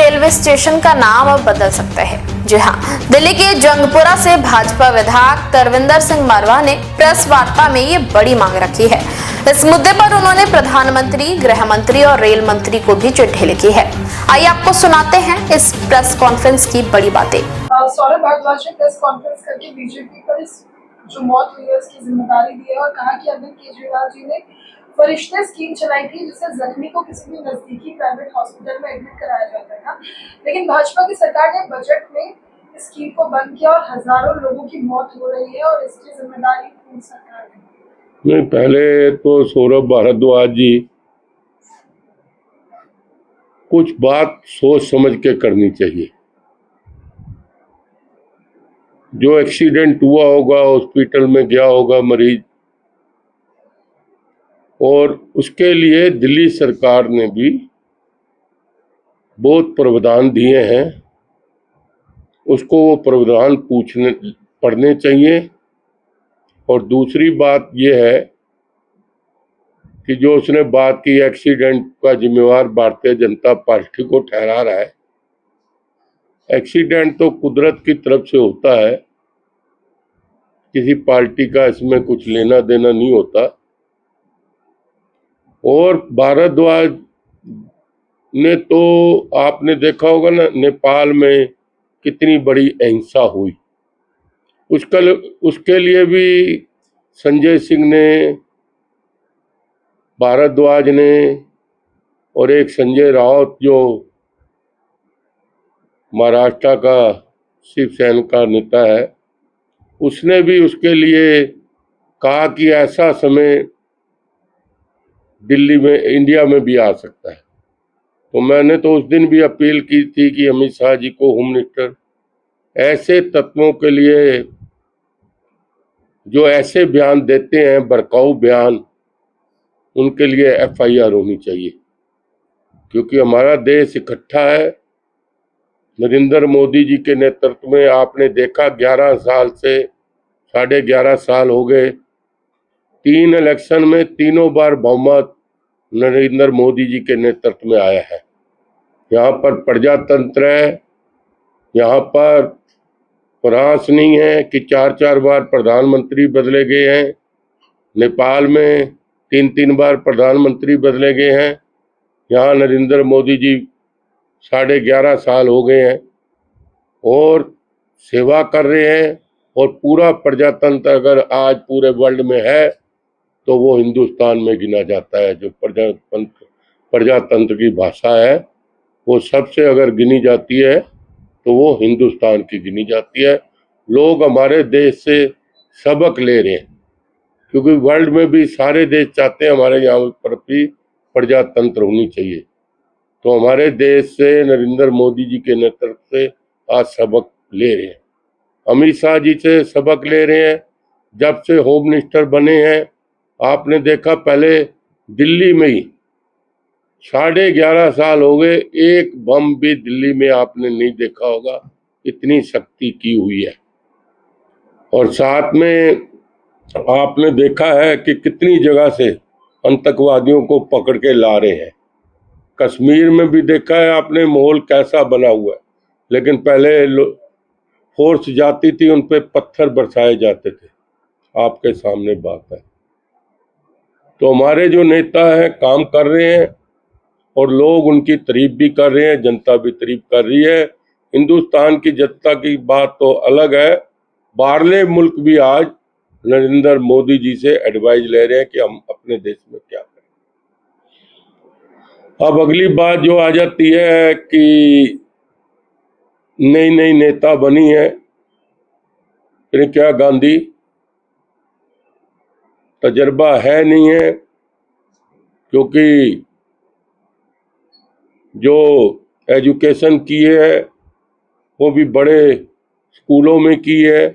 Railway station का नाम अब बदल सकते हैं। जी हाँ, दिल्ली के जंगपुरा से भाजपा विधायक करविंदर सिंह मारवाह ने प्रेस वार्ता में ये बड़ी मांग रखी है। इस मुद्दे पर उन्होंने प्रधानमंत्री, गृह मंत्री और रेल मंत्री को भी चिट्ठी लिखी है। आइए आपको सुनाते हैं इस प्रेस कॉन्फ्रेंस की बड़ी बातें। सौरभ भारद्वाज ने प्रेस कॉन्फ्रेंस करके बीजेपी पर इस जो मौत हुई है उसकी जिम्मेदारी दी है और कहा कि अरविंद केजरीवाल जी ने फरिश्ते स्कीम चलाई थी जिससे जख्मी को किसी भी नजदीकी प्राइवेट हॉस्पिटल में एडमिट कराया जाता था, लेकिन भाजपा की सरकार ने बजट में इस स्कीम को बंद किया और हजारों लोगों की मौत हो रही है और इसकी जिम्मेदारी पूरी सरकार है। नहीं, पहले तो सौरभ भारद्वाज जी कुछ बात सोच समझ के करनी चाहिए। जो एक्सीडेंट हुआ होगा, हॉस्पिटल में गया होगा मरीज, और उसके लिए दिल्ली सरकार ने भी बहुत प्रावधान दिए हैं, उसको वो प्रावधान पढ़ने चाहिए। और दूसरी बात यह है कि जो उसने बात की एक्सीडेंट का जिम्मेवार भारतीय जनता पार्टी को ठहरा रहा है। एक्सीडेंट तो कुदरत की तरफ से होता है, किसी पार्टी का इसमें कुछ लेना देना नहीं होता। और भारद्वाज ने तो आपने देखा होगा ना, नेपाल में कितनी बड़ी अहिंसा हुई, उसके लिए भी संजय सिंह ने, भारद्वाज ने और एक संजय राउत जो महाराष्ट्र का शिवसेना का नेता है, उसने भी उसके लिए कहा कि ऐसा समय दिल्ली में, इंडिया में भी आ सकता है। तो मैंने तो उस दिन भी अपील की थी कि अमित शाह जी को, होम मिनिस्टर, ऐसे तत्वों के लिए जो ऐसे बयान देते हैं, भड़काऊ बयान, उनके लिए एफआईआर होनी चाहिए। क्योंकि हमारा देश इकट्ठा है। नरेंद्र मोदी जी के नेतृत्व में आपने देखा 11 साल से 11.5 साल हो गए, 3 इलेक्शन में तीनों बार बहुमत नरेंद्र मोदी जी के नेतृत्व में आया है। यहाँ पर प्रजातंत्र है, यहाँ पर फ्रांस नहीं है कि 4-4 बार प्रधानमंत्री बदले गए हैं। नेपाल में 3-3 बार प्रधानमंत्री बदले गए हैं। यहाँ नरेंद्र मोदी जी 11.5 साल हो गए हैं और सेवा कर रहे हैं। और पूरा प्रजातंत्र अगर आज पूरे वर्ल्ड में है तो वो हिंदुस्तान में गिना जाता है। जो प्रजातंत्र की भाषा है वो सबसे अगर गिनी जाती है तो वो हिंदुस्तान की गिनी जाती है। लोग हमारे देश से सबक ले रहे हैं, क्योंकि वर्ल्ड में भी सारे देश चाहते हैं हमारे यहाँ पर भी प्रजातंत्र होनी चाहिए। तो हमारे देश से नरेंद्र मोदी जी के नेतृत्व से आज सबक ले रहे हैं, अमित शाह जी से सबक ले रहे हैं। जब से होम मिनिस्टर बने हैं, आपने देखा पहले दिल्ली में ही 11.5 साल हो गए, एक बम भी दिल्ली में आपने नहीं देखा होगा, इतनी सख्ती की हुई है। और साथ में आपने देखा है कि कितनी जगह से आतंकवादियों को पकड़ के ला रहे हैं। कश्मीर में भी देखा है आपने माहौल कैसा बना हुआ है, लेकिन पहले फोर्स जाती थी, उन पे पत्थर बरसाए जाते थे। आपके सामने बात है। तो हमारे जो नेता हैं काम कर रहे हैं और लोग उनकी तारीफ भी कर रहे हैं, जनता भी तारीफ कर रही है। हिंदुस्तान की जनता की बात तो अलग है, बाहरले मुल्क भी आज नरेंद्र मोदी जी से एडवाइस ले रहे हैं कि हम अपने देश में क्या करें। अब अगली बात जो आ जाती है कि नई नई नेता बनी है, प्रियंका गांधी, तजर्बा है नहीं है, क्योंकि जो एजुकेशन की है वो भी बड़े स्कूलों में की है।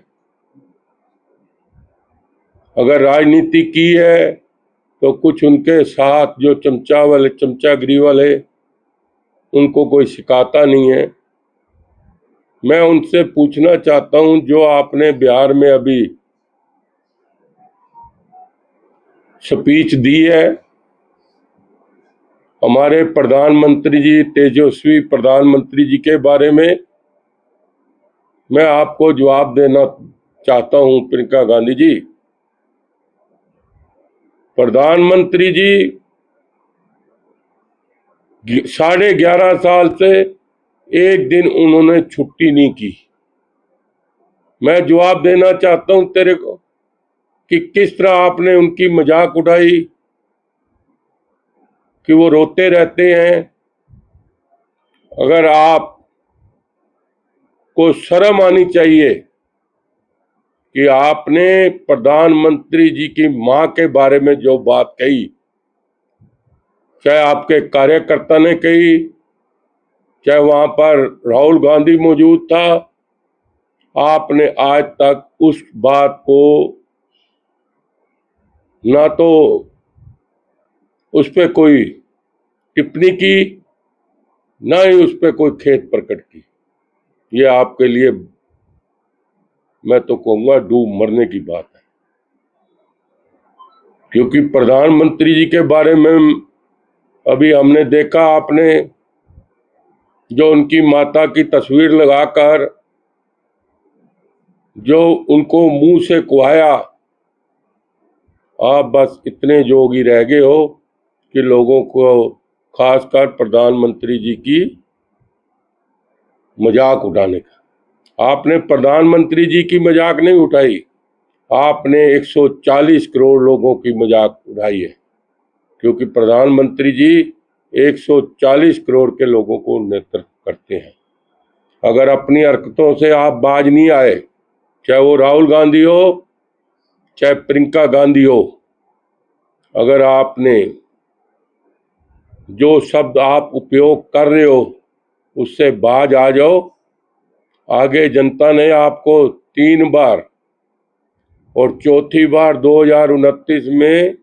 अगर राजनीति की है तो कुछ उनके साथ जो चमचागिरी वाले, उनको कोई सिखाता नहीं है। मैं उनसे पूछना चाहता हूं, जो आपने बिहार में अभी स्पीच दी है, हमारे प्रधानमंत्री जी, तेजस्वी प्रधानमंत्री जी के बारे में मैं आपको जवाब देना चाहता हूं। प्रियंका गांधी जी, प्रधानमंत्री जी 11.5 साल से एक दिन उन्होंने छुट्टी नहीं की। मैं जवाब देना चाहता हूं तेरे को कि किस तरह आपने उनकी मजाक उड़ाई कि वो रोते रहते हैं। अगर आप को शर्म आनी चाहिए कि आपने प्रधानमंत्री जी की मां के बारे में जो बात कही, चाहे आपके कार्यकर्ता ने कही, चाहे वहां पर राहुल गांधी मौजूद था, आपने आज तक उस बात को ना तो उस पर कोई टिप्पणी की, ना ही उस पर कोई खेद प्रकट की। ये आपके लिए मैं तो कहूंगा डूब मरने की बात है, क्योंकि प्रधानमंत्री जी के बारे में अभी हमने देखा, आपने जो उनकी माता की तस्वीर लगाकर जो उनको मुंह से कुहाया, आप बस इतने जोगी रह गए हो कि लोगों को, खासकर प्रधानमंत्री जी की मजाक उठाने का। आपने प्रधानमंत्री जी की मजाक नहीं उठाई, आपने 140 करोड़ लोगों की मजाक उठाई है, क्योंकि प्रधानमंत्री जी 140 करोड़ के लोगों को नेतृत्व करते हैं। अगर अपनी हरकतों से आप बाज नहीं आए, चाहे वो राहुल गांधी हो, चाहे प्रियंका गांधी हो, अगर आपने जो शब्द आप उपयोग कर रहे हो उससे बाज आ जाओ। आगे जनता ने आपको 3 बार और चौथी बार 2029 में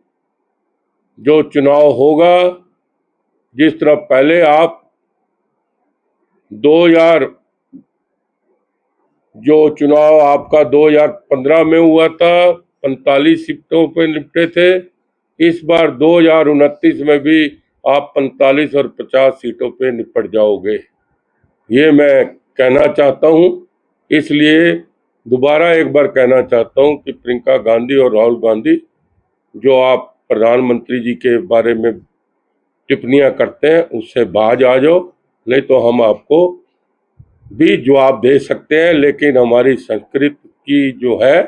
जो चुनाव होगा, जिस तरह पहले आप 2000 जो चुनाव आपका 2015 में हुआ था, 45 सीटों पे निपटे थे, इस बार 2029 में भी आप 45 और 50 सीटों पे निपट जाओगे। ये मैं कहना चाहता हूं। इसलिए दोबारा एक बार कहना चाहता हूं कि प्रियंका गांधी और राहुल गांधी, जो आप प्रधानमंत्री जी के बारे में टिप्पणियां करते हैं, उससे बाज आ जाओ, नहीं तो हम आपको भी जवाब दे सकते हैं। लेकिन हमारी संस्कृति की जो है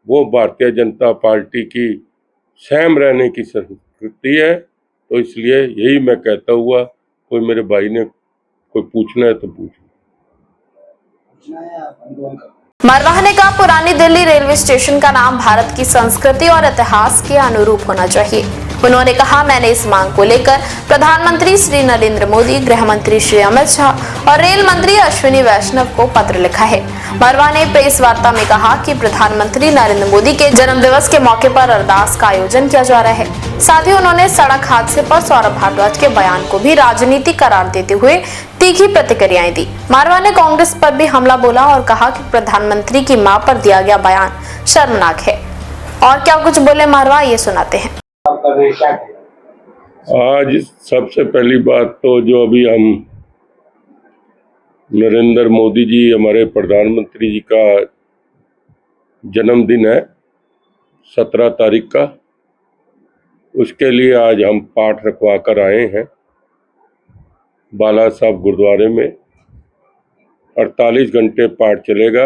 वो भारतीय जनता पार्टी की सहम रहने की संस्कृति है। तो इसलिए यही मैं कहता हुआ, कोई मेरे भाई ने कोई पूछना है तो पूछ। मरवाह का पुरानी दिल्ली रेलवे स्टेशन का नाम भारत की संस्कृति और इतिहास के अनुरूप होना चाहिए। उन्होंने कहा, मैंने इस मांग को लेकर प्रधानमंत्री श्री नरेंद्र मोदी, गृह मंत्री श्री अमित शाह और रेल मंत्री अश्विनी वैष्णव को पत्र लिखा है। मरवाह ने प्रेस वार्ता में कहा कि प्रधानमंत्री नरेंद्र मोदी के जन्म दिवस के मौके पर अरदास का आयोजन किया जा रहा है। साथ ही उन्होंने सड़क हादसे पर सौरभ भारद्वाज के बयान को भी राजनीति करार देते हुए तीखी प्रतिक्रियाएं दी। मारवा ने कांग्रेस पर भी हमला बोला और कहा कि प्रधानमंत्री की मां पर दिया गया बयान शर्मनाक है। और क्या कुछ बोले मारवा, ये सुनाते हैं। आज सबसे पहली बात तो जो अभी हम नरेंद्र मोदी जी, हमारे प्रधानमंत्री जी का जन्मदिन है 17 तारीख का, उसके लिए आज हम पाठ रखवा कर आए हैं बाला साहब गुरुद्वारे में। 48 घंटे पाठ चलेगा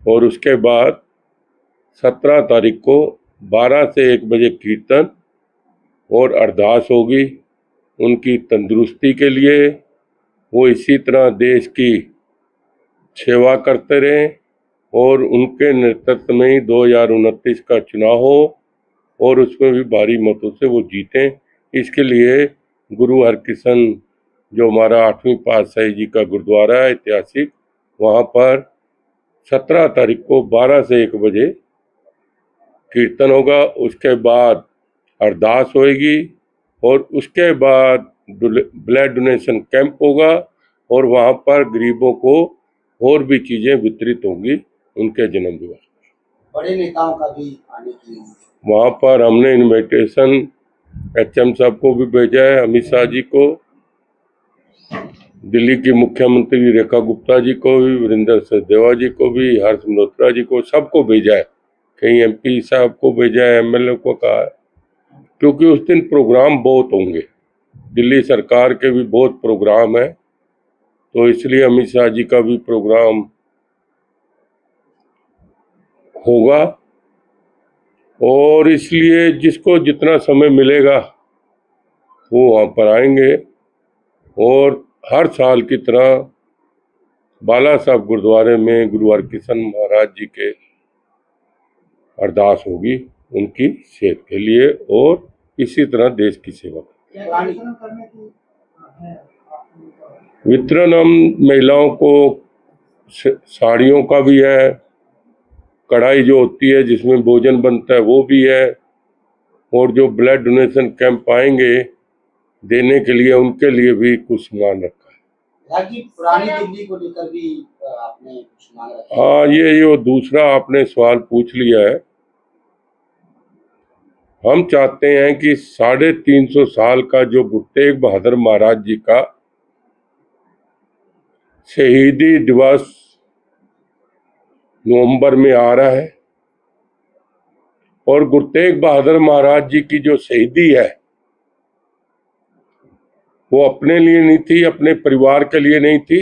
और उसके बाद 17 तारीख को 12 से 1 बजे कीर्तन और अरदास होगी उनकी तंदुरुस्ती के लिए। वो इसी तरह देश की सेवा करते रहें और उनके नेतृत्व में ही 2029 का चुनाव हो और उसमें भी भारी मतों से वो जीतें। इसके लिए गुरु हरकृष्ण, जो हमारा 8वीं पातशाही जी का गुरुद्वारा है ऐतिहासिक, वहाँ पर 17 तारीख को 12 से 1 बजे कीर्तन होगा। उसके बाद अरदास होएगी और उसके बाद ब्लड डोनेशन कैंप होगा और वहाँ पर गरीबों को और भी चीजें वितरित होंगी उनके जन्म दिवस। बड़े नेताओं का भी आने की वहाँ पर हमने इनविटेशन HM साहब को भी भेजा है, अमित शाह जी को, दिल्ली की मुख्यमंत्री रेखा गुप्ता जी को भी, वीरेंद्र सचदेवा जी को भी, हर्ष मल्होत्रा जी को, सबको भेजा है। कहीं MP साहब को भेजा है, MLA को कहा है, क्योंकि उस दिन प्रोग्राम बहुत होंगे, दिल्ली सरकार के भी बहुत प्रोग्राम है, तो इसलिए अमित शाह जी का भी प्रोग्राम होगा। और इसलिए जिसको जितना समय मिलेगा वो वहाँ पर आएंगे। और हर साल की तरह बाला साहब गुरुद्वारे में गुरु हरकृष्ण महाराज जी के अरदास होगी उनकी सेहत के लिए और इसी तरह देश की सेवा। वितरण हम महिलाओं को साड़ियों का भी है, कढ़ाई जो होती है जिसमें भोजन बनता है वो भी है, और जो ब्लड डोनेशन कैंप आएंगे देने के लिए उनके लिए भी कुछ सामान रखा है। पुरानी दिल्ली को लेकर भी आपने कुछ मांग रखा है? हाँ, ये दूसरा आपने सवाल पूछ लिया है। हम चाहते हैं कि 350 साल का जो गुरु तेग बहादुर महाराज जी का शहीदी दिवस नवंबर में आ रहा है, और गुरु तेग बहादुर महाराज जी की जो शहीदी है वो अपने लिए नहीं थी, अपने परिवार के लिए नहीं थी।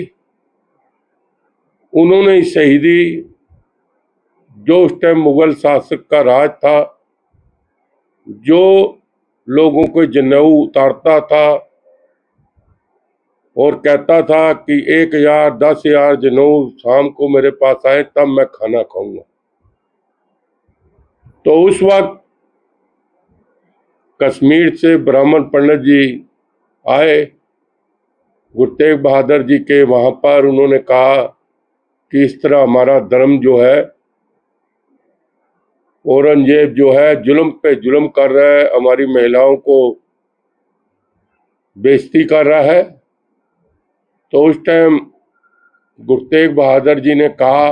उन्होंने इस शहीदी, जो उस टाइम मुगल शासक का राज था, जो लोगों को जनेऊ उतारता था और कहता था कि 1000 10,000 जनेऊ शाम को मेरे पास आए तब मैं खाना खाऊंगा, तो उस वक्त कश्मीर से ब्राह्मण पंडित जी आए गुरु तेग बहादुर जी के वहां पर। उन्होंने कहा कि इस तरह हमारा धर्म जो है, औरंगजेब जो है जुल्म पे जुल्म कर रहा है, हमारी महिलाओं को बेइज्जती कर रहा है। तो उस टाइम गुरु तेग बहादुर जी ने कहा,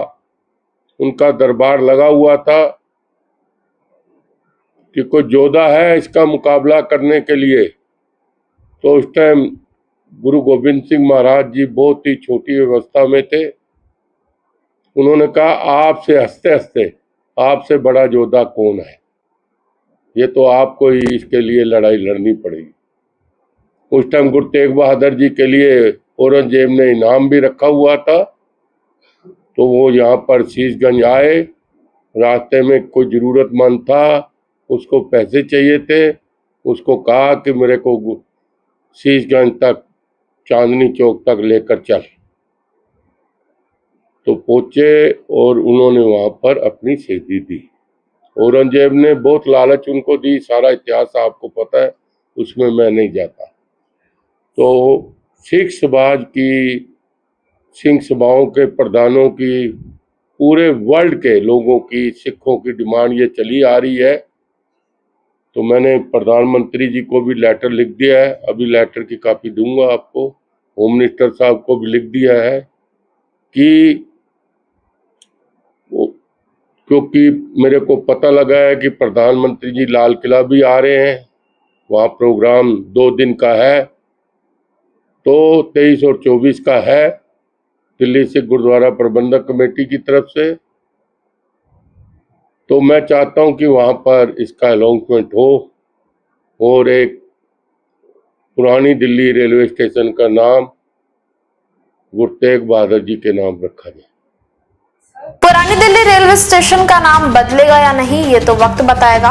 उनका दरबार लगा हुआ था कि कोई योद्धा है इसका मुकाबला करने के लिए। तो उस टाइम गुरु गोविंद सिंह महाराज जी बहुत ही छोटी अवस्था में थे। उन्होंने कहा, आपसे हंसते हंसते आपसे बड़ा योद्धा कौन है, ये तो आपको ही इसके लिए लड़ाई लड़नी पड़ेगी। उस टाइम गुरु तेग बहादुर जी के लिए औरंगजेब ने इनाम भी रखा हुआ था। तो वो यहाँ पर शीशगंज आए, रास्ते में कोई जरूरतमंद था, उसको पैसे चाहिए थे, उसको कहा कि मेरे को शीशगंज तक चांदनी चौक तक लेकर चल। तो पहुंचे और उन्होंने वहां पर अपनी शहीदी दी। औरंगजेब ने बहुत लालच उनको दी, सारा इतिहास आपको पता है, उसमें मैं नहीं जाता। तो सिख समाज की, सिख सभाओं के प्रधानों की, पूरे वर्ल्ड के लोगों की, सिखों की डिमांड ये चली आ रही है। तो मैंने प्रधानमंत्री जी को भी लेटर लिख दिया है, अभी लेटर की कॉपी दूंगा आपको। होम मिनिस्टर साहब को भी लिख दिया है कि क्योंकि मेरे को पता लगा है कि प्रधानमंत्री जी लाल किला भी आ रहे हैं, वहाँ प्रोग्राम 2 दिन का है, तो 23 और 24 का है दिल्ली से गुरुद्वारा प्रबंधक कमेटी की तरफ से। तो मैं चाहता हूं कि वहां पर इसका अनाउंसमेंट हो और एक पुरानी दिल्ली रेलवे स्टेशन का नाम गुरु तेग बहादुर जी के नाम रखा जाए। पुरानी दिल्ली रेलवे स्टेशन का नाम बदलेगा या नहीं, ये तो वक्त बताएगा।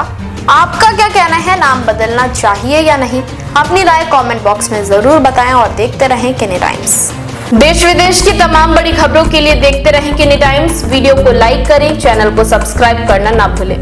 आपका क्या कहना है, नाम बदलना चाहिए या नहीं? अपनी राय कमेंट बॉक्स में जरूर बताएं और देखते रहें किनी टाइम्स। देश विदेश की तमाम बड़ी खबरों के लिए देखते रहें किनी टाइम्स। वीडियो को लाइक करें, चैनल को सब्सक्राइब करना ना भूलें।